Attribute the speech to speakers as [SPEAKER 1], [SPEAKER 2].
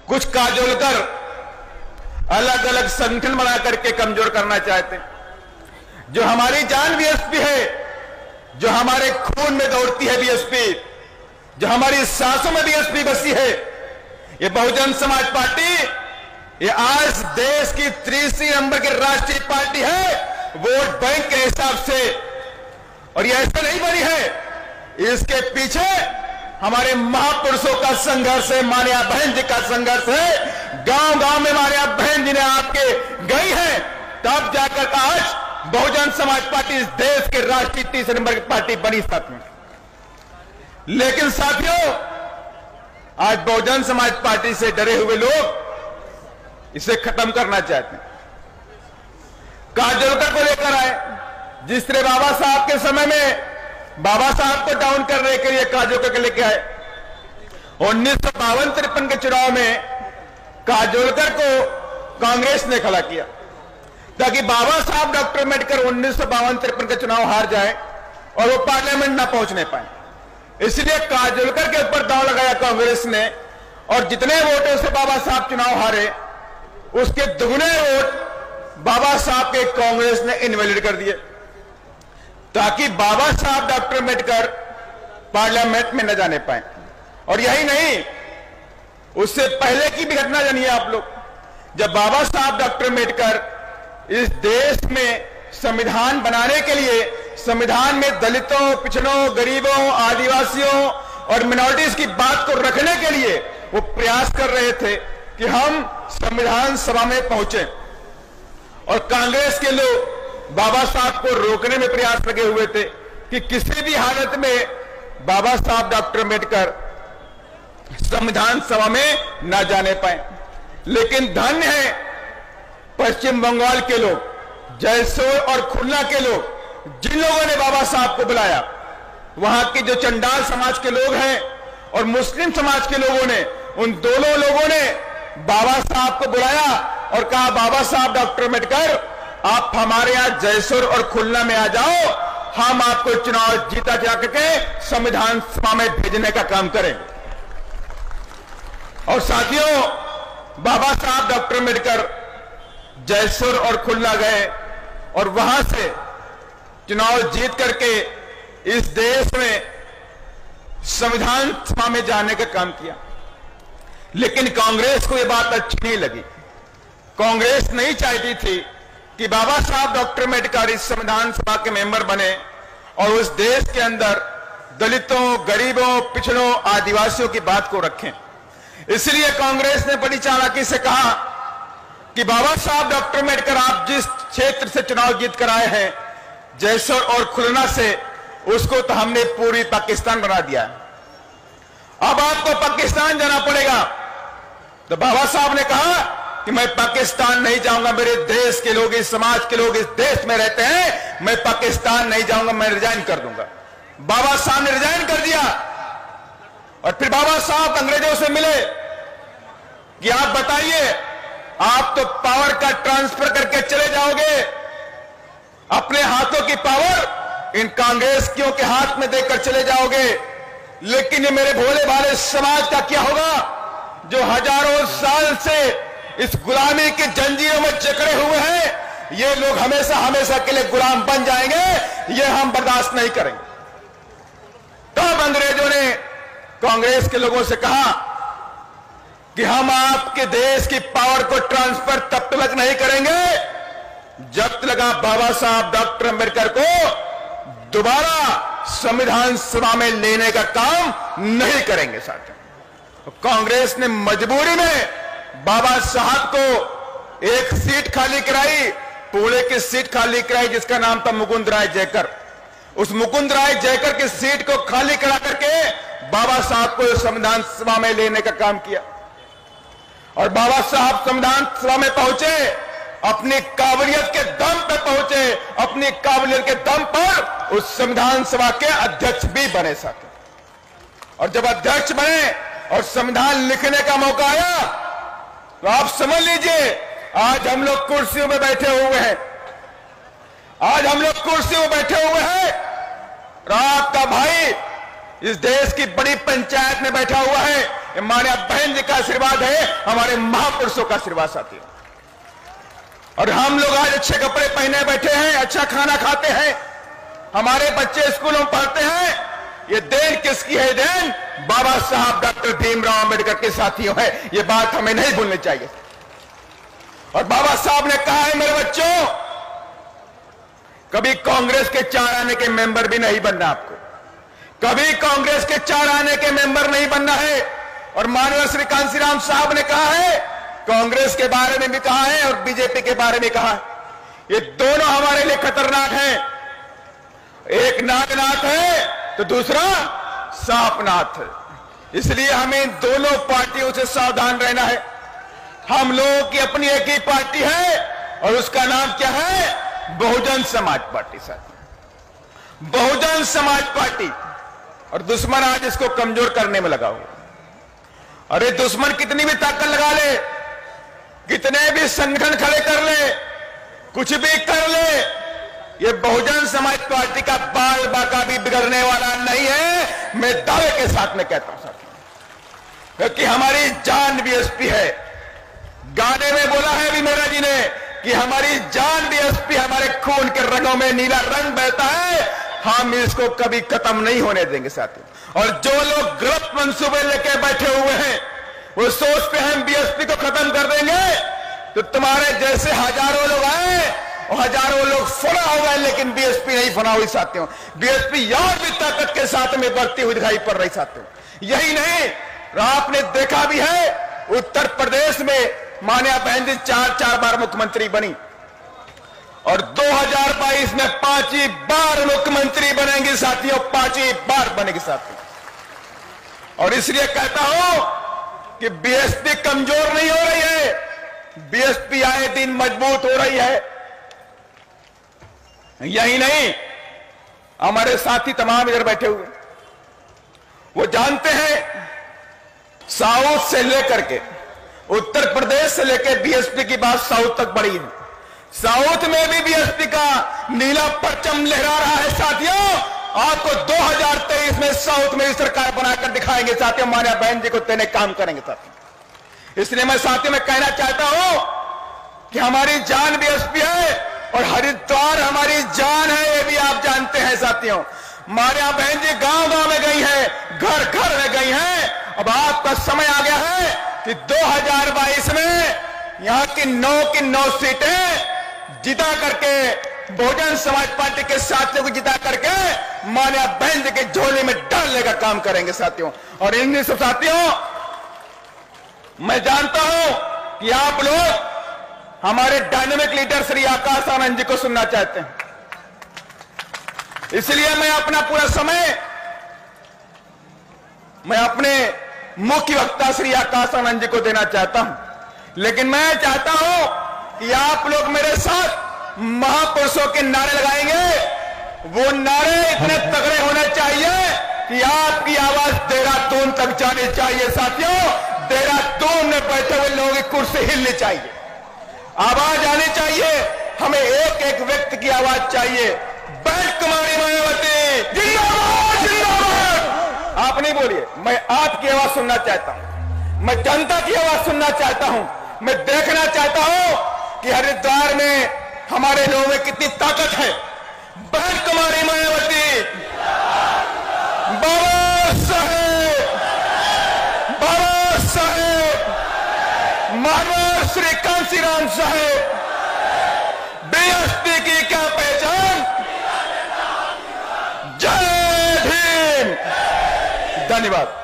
[SPEAKER 1] कुछ काजोलकर अलग अलग संगठन बना करके कमजोर करना चाहते हैं। जो हमारी जान बीएसपी है, जो हमारे खून में दौड़ती है बीएसपी, जो हमारी सांसों में बीएसपी बसी है, ये बहुजन समाज पार्टी, ये आज देश की तीसरी नंबर की राष्ट्रीय पार्टी है वोट बैंक के हिसाब से। और ये ऐसे नहीं बनी है, इसके पीछे हमारे महापुरुषों का संघर्ष है, मानिया बहन जी का संघर्ष है। गांव गांव में मानिया बहन जी ने आपके गई है, तब जाकर आज बहुजन समाज पार्टी इस देश के राष्ट्रीय तीसरे नंबर की पार्टी बनी साथ में। लेकिन साथियों, आज बहुजन समाज पार्टी से डरे हुए लोग इसे खत्म करना चाहते हैं। काजोलकर को लेकर आए, जिस तरह बाबा साहब के समय में बाबा साहब को डाउन करने के लिए काजोलकर को लेकर आए। 1952-53 के चुनाव में काजोलकर को कांग्रेस ने खड़ा किया ताकि बाबा साहब डॉक्टर अम्बेडकर 1952-53 के चुनाव हार जाए और वो पार्लियामेंट ना पहुंचने पाए। इसलिए काजोलकर के ऊपर दांव लगाया कांग्रेस ने, और जितने वोटों से बाबा साहब चुनाव हारे उसके दुगने वोट बाबा साहब के कांग्रेस ने इनवैलिड कर दिए, ताकि बाबा साहब डॉक्टर अम्बेडकर पार्लियामेंट में न जाने पाए। और यही नहीं, उससे पहले की भी घटना जानिए आप लोग। जब बाबा साहब डॉक्टर अम्बेडकर इस देश में संविधान बनाने के लिए, संविधान में दलितों, पिछड़ों, गरीबों, आदिवासियों और मिनॉरिटीज की बात को रखने के लिए वो प्रयास कर रहे थे कि हम संविधान सभा में पहुंचे, और कांग्रेस के लोग बाबा साहब को रोकने में प्रयास लगे हुए थे कि किसी भी हालत में बाबा साहब डॉक्टर अम्बेडकर संविधान सभा में न जाने पाए। लेकिन धन्य है पश्चिम बंगाल के लोग, जयसोर और खुलना के लोग, जिन लोगों ने बाबा साहब को बुलाया। वहां के जो चंडाल समाज के लोग हैं और मुस्लिम समाज के लोगों ने, उन दोनों लोगों ने बाबा साहब को बुलाया और कहा, बाबा साहब डॉक्टर अम्बेडकर आप हमारे यहां जयसोर और खुलना में आ जाओ, हम आपको चुनाव जीता जाकर के संविधान सभा में भेजने का काम करें। और साथियों, बाबा साहब डॉक्टर अम्बेडकर जयसोर और खुलना गए और वहां से चुनाव जीत करके इस देश में संविधान सभा में जाने का काम किया। लेकिन कांग्रेस को यह बात अच्छी नहीं लगी। कांग्रेस नहीं चाहती थी कि बाबा साहब डॉक्टर अम्बेडकर इस संविधान सभा के मेंबर बने और उस देश के अंदर दलितों, गरीबों, पिछड़ों, आदिवासियों की बात को रखें। इसलिए कांग्रेस ने बड़ी चालाकी से कहा कि बाबा साहब डॉक्टर अम्बेडकर आप जिस क्षेत्र से चुनाव जीत कर आए हैं, जयसोर और खुलना से, उसको तो हमने पूरी पाकिस्तान बना दिया है। अब आपको पाकिस्तान जाना पड़ेगा। तो बाबा साहब ने कहा कि मैं पाकिस्तान नहीं जाऊंगा, मेरे देश के लोग, इस समाज के लोग इस देश में रहते हैं, मैं पाकिस्तान नहीं जाऊंगा, मैं रिजाइन कर दूंगा। बाबा साहब ने रिजाइन कर दिया। और फिर बाबा साहब अंग्रेजों से मिले कि आप बताइए, आप तो पावर का ट्रांसफर करके चले जाओगे, अपने हाथों की पावर इन कांग्रेसियों के हाथ में देकर चले जाओगे, लेकिन ये मेरे भोले भाले समाज का क्या होगा, जो हजारों साल से इस गुलामी की जंजीरों में जकड़े हुए हैं। ये लोग हमेशा हमेशा के लिए गुलाम बन जाएंगे, ये हम बर्दाश्त नहीं करेंगे। तब अंग्रेजों ने कांग्रेस के लोगों से कहा कि हम आपके देश की पावर को ट्रांसफर तब तक नहीं करेंगे जब तक आप बाबा साहब डॉक्टर अम्बेडकर को दोबारा संविधान सभा में लेने का काम नहीं करेंगे। साथियों, कांग्रेस ने मजबूरी में बाबा साहब को एक सीट खाली कराई, पुणे की सीट खाली कराई, जिसका नाम था मुकुंद राय जयकर। उस मुकुंद राय जयकर की सीट को खाली करा करके बाबा साहब को संविधान सभा में लेने का काम किया। और बाबा साहब संविधान सभा में पहुंचे, अपनी काबिलियत के दम पर पहुंचे, अपनी काबिलियत के दम पर उस संविधान सभा के अध्यक्ष भी बने। साथ और जब अध्यक्ष बने और संविधान लिखने का मौका आया, तो आप समझ लीजिए, आज हम लोग कुर्सियों में बैठे हुए हैं, आज हम लोग कुर्सियों में बैठे हुए हैं, और आपका भाई इस देश की बड़ी पंचायत में बैठा हुआ है, ये माननीय बहन जी का आशीर्वाद है, हमारे महापुरुषों का आशीर्वाद साथियों। और हम लोग आज अच्छे कपड़े पहने बैठे हैं, अच्छा खाना खाते हैं, हमारे बच्चे स्कूलों में पढ़ते हैं। ये देन किसकी है? देन बाबा साहब डॉक्टर भीमराव अंबेडकर के साथियों है। ये बात हमें नहीं भूलनी चाहिए। और बाबा साहब ने कहा है, मेरे बच्चों, कभी कांग्रेस के 4 आने के मेंबर भी नहीं बनना आपको, कभी कांग्रेस के 4 आने के मेंबर नहीं बनना है। और माननीय श्री कांशीराम साहब ने कहा है, कांग्रेस के बारे में भी कहा है और बीजेपी के बारे में कहा है, ये दोनों हमारे लिए खतरनाक हैं। एक नागनाथ है तो दूसरा सांपनाथ है। इसलिए हमें इन दोनों पार्टियों से सावधान रहना है। हम लोगों की अपनी एक ही पार्टी है और उसका नाम क्या है? बहुजन समाज पार्टी। साथ बहुजन समाज पार्टी। और दुश्मन आज इसको कमजोर करने में लगा हुआ। अरे दुश्मन कितनी भी ताकत लगा ले, कितने भी संगठन खड़े कर ले, कुछ भी कर ले, ये बहुजन समाज पार्टी का बाल बाका भी बिगड़ने वाला नहीं है। मैं दावे के साथ में कहता हूं साथियों, क्योंकि हमारी जान बीएसपी है। गाने में बोला है भी मेरा जी ने कि हमारी जान बीएसपी, हमारे खून के रंगों में नीला रंग बहता है, हम इसको कभी खत्म नहीं होने देंगे साथियों। और जो लोग गलत मंसूबे लेके बैठे हुए हैं, वो सोचते हैं हम बीएसपी को खत्म कर देंगे, तो तुम्हारे जैसे हजारों लोग आए और हजारों लोग फना हो गए, लेकिन बीएसपी नहीं फना हुई साथियों। बीएसपी और भी ताकत के साथ में बढ़ती हुई दिखाई पड़ रही साथियों। यही नहीं, आपने देखा भी है उत्तर प्रदेश में माननीय बहन जी 4 बार मुख्यमंत्री बनी और 2022 में 5वीं बार मुख्यमंत्री बनेंगी साथियों, 5वीं बार बनेगी साथियों। और इसलिए कहता हूं कि बीएसपी कमजोर नहीं हो रही है, बीएसपी आए दिन मजबूत हो रही है। यही नहीं, हमारे साथी तमाम इधर बैठे हुए, वो जानते हैं साउथ से लेकर के उत्तर प्रदेश से लेकर बीएसपी की बात साउथ तक बढ़ी है। साउथ में भी बीएसपी का नीला परचम लहरा रहा है साथियों। आपको 2023 में साउथ में सरकार बनाकर दिखाएंगे साथियों, माननीय बहन जी को तेने काम करेंगे साथियों। इसलिए मैं साथियों में कहना चाहता हूं कि हमारी जान बीएसपी है और हरिद्वार हमारी जान है, ये भी आप जानते हैं साथियों। मारिया बहन जी गांव-गांव में गई है, घर-घर में गई हैं। अब आपका समय आ गया है कि 2022 में यहां की 9 सीटें जिता करके बहुजन समाज पार्टी के साथियों को जिता करके माननीय बहन जी के झोले में डालने का काम करेंगे साथियों। और इन सब साथियों, मैं जानता हूं कि आप लोग हमारे डायनेमिक लीडर श्री आकाश आनंद जी को सुनना चाहते हैं, इसलिए मैं अपना पूरा समय मैं अपने मुख्य वक्ता श्री आकाश आनंद जी को देना चाहता हूं। लेकिन मैं चाहता हूं कि आप लोग मेरे साथ महापुरुषों के नारे लगाएंगे। वो नारे इतने तगड़े होने चाहिए कि आपकी आवाज देहरादून तक जानी चाहिए साथियों। देहरादून में बैठे हुए लोगों की कुर्सी हिलनी चाहिए, आवाज आनी चाहिए। हमें एक एक व्यक्ति की आवाज चाहिए। बहन कुमारी मायावती जिंदाबाद, जिंदाबाद। आप नहीं बोलिए, मैं आपकी आवाज सुनना चाहता हूं, मैं जनता की आवाज सुनना चाहता हूं। मैं देखना चाहता हूं कि हरिद्वार में हमारे लोगों में कितनी ताकत है। बहन कुमारी मायावती, बाबा साहेब, बाबा साहेब, महाराज श्री कांशीराम साहेब, बीएसपी की क्या पहचान। जय भीम, धन्यवाद।